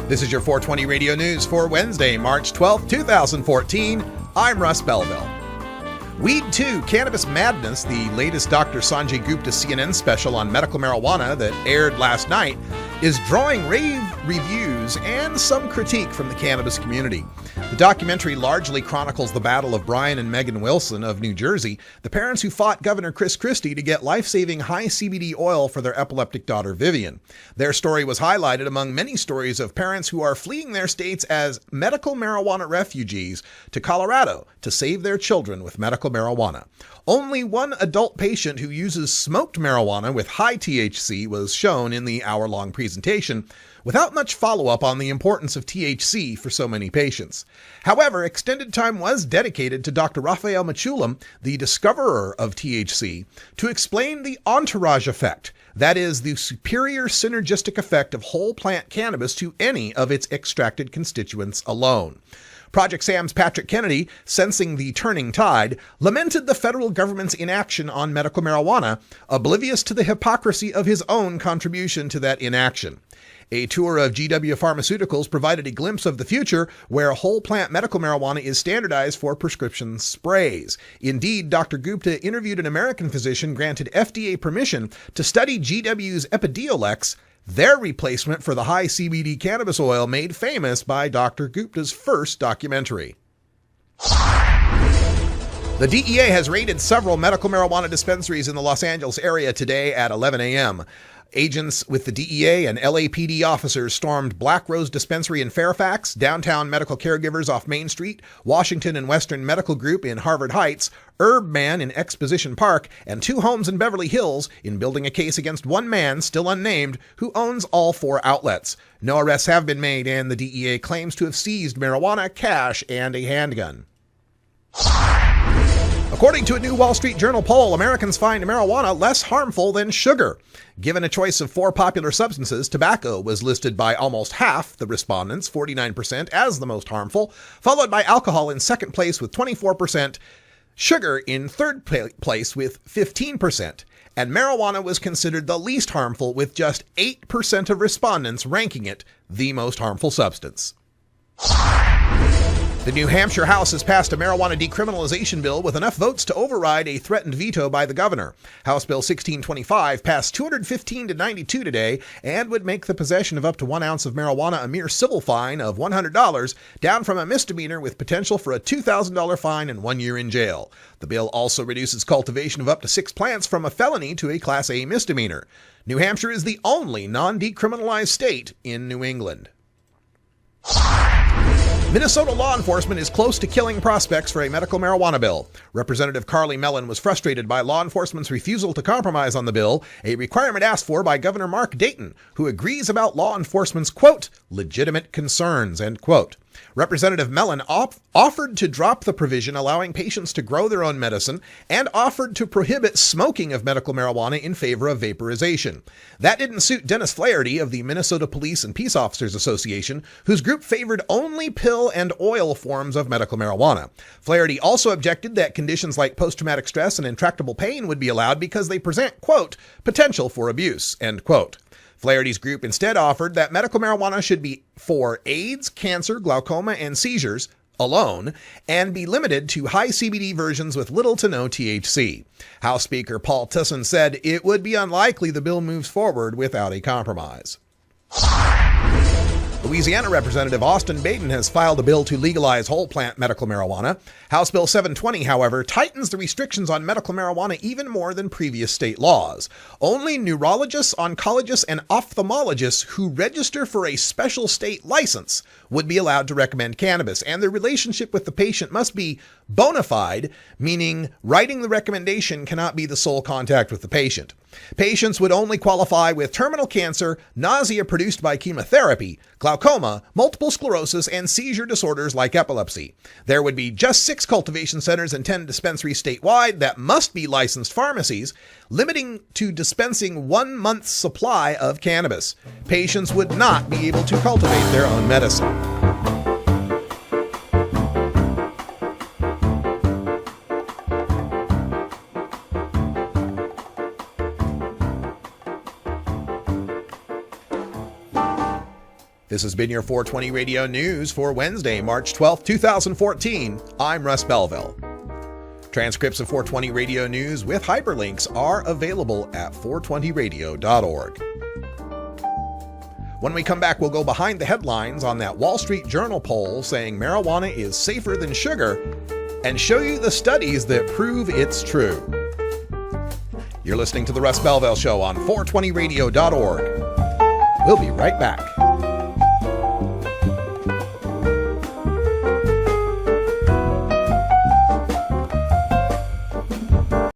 This is your 420 Radio News for Wednesday, March 12th, 2014. I'm Russ Belville. Weed 2, Cannabis Madness, the latest Dr. Sanjay Gupta CNN special on medical marijuana that aired last night, is drawing rave reviews and some critique from the cannabis community. The documentary largely chronicles the battle of Brian and Megan Wilson of New Jersey, the parents who fought Governor Chris Christie to get life-saving high CBD oil for their epileptic daughter Vivian. Their story was highlighted among many stories of parents who are fleeing their states as medical marijuana refugees to Colorado to save their children with medical marijuana. Only one adult patient who uses smoked marijuana with high THC was shown in the hour-long presentation, without much follow-up on the importance of THC for so many patients. However, extended time was dedicated to Dr. Raphael Mechoulam, the discoverer of THC, to explain the entourage effect, that is, the superior synergistic effect of whole plant cannabis to any of its extracted constituents alone. Project Sam's Patrick Kennedy, sensing the turning tide, lamented the federal government's inaction on medical marijuana, oblivious to the hypocrisy of his own contribution to that inaction. A tour of GW Pharmaceuticals provided a glimpse of the future where whole plant medical marijuana is standardized for prescription sprays. Indeed, Dr. Gupta interviewed an American physician granted FDA permission to study GW's Epidiolex, their replacement for the high CBD cannabis oil made famous by Dr. Gupta's first documentary. The DEA has raided several medical marijuana dispensaries in the Los Angeles area today at 11 a.m. Agents with the DEA and LAPD officers stormed Black Rose Dispensary in Fairfax, Downtown Medical Caregivers off Main Street, Washington and Western Medical Group in Harvard Heights, Herb Man in Exposition Park, and two homes in Beverly Hills in building a case against one man, still unnamed, who owns all four outlets. No arrests have been made, and the DEA claims to have seized marijuana, cash, and a handgun. According to a new Wall Street Journal poll, Americans find marijuana less harmful than sugar. Given a choice of four popular substances, tobacco was listed by almost half the respondents, 49%, as the most harmful, followed by alcohol in second place with 24%, sugar in third place with 15%, and marijuana was considered the least harmful with just 8% of respondents ranking it the most harmful substance. The New Hampshire House has passed a marijuana decriminalization bill with enough votes to override a threatened veto by the governor. House Bill 1625 passed 215 to 92 today and would make the possession of up to 1 ounce of marijuana a mere civil fine of $100, down from a misdemeanor with potential for a $2,000 fine and 1 year in jail. The bill also reduces cultivation of up to 6 plants from a felony to a Class A misdemeanor. New Hampshire is the only non-decriminalized state in New England. Minnesota law enforcement is close to killing prospects for a medical marijuana bill. Representative Carly Mellon was frustrated by law enforcement's refusal to compromise on the bill, a requirement asked for by Governor Mark Dayton, who agrees about law enforcement's, quote, legitimate concerns, end quote. Representative Mellon offered to drop the provision allowing patients to grow their own medicine and offered to prohibit smoking of medical marijuana in favor of vaporization. That didn't suit Dennis Flaherty of the Minnesota Police and Peace Officers Association, whose group favored only pill and oil forms of medical marijuana. Flaherty also objected that conditions like post-traumatic stress and intractable pain would be allowed because they present, quote, potential for abuse, end quote. Flaherty's group instead offered that medical marijuana should be for AIDS, cancer, glaucoma, and seizures alone, and be limited to high CBD versions with little to no THC. House Speaker Paul Tussin said it would be unlikely the bill moves forward without a compromise. Louisiana Representative Austin Baden has filed a bill to legalize whole plant medical marijuana. House Bill 720, however, tightens the restrictions on medical marijuana even more than previous state laws. Only neurologists, oncologists, and ophthalmologists who register for a special state license would be allowed to recommend cannabis, and their relationship with the patient must be bona fide, meaning writing the recommendation cannot be the sole contact with the patient. Patients would only qualify with terminal cancer, nausea produced by chemotherapy, glaucoma, multiple sclerosis, and seizure disorders like epilepsy. There would be just 6 cultivation centers and 10 dispensaries statewide that must be licensed pharmacies, limiting to dispensing 1 month's supply of cannabis. Patients would not be able to cultivate their own medicine. This has been your 420 Radio News for Wednesday, March 12th, 2014. I'm Russ Belville. Transcripts of 420 Radio News with hyperlinks are available at 420radio.org. When we come back, we'll go behind the headlines on that Wall Street Journal poll saying marijuana is safer than sugar and show you the studies that prove it's true. You're listening to The Russ Belville Show on 420radio.org. We'll be right back.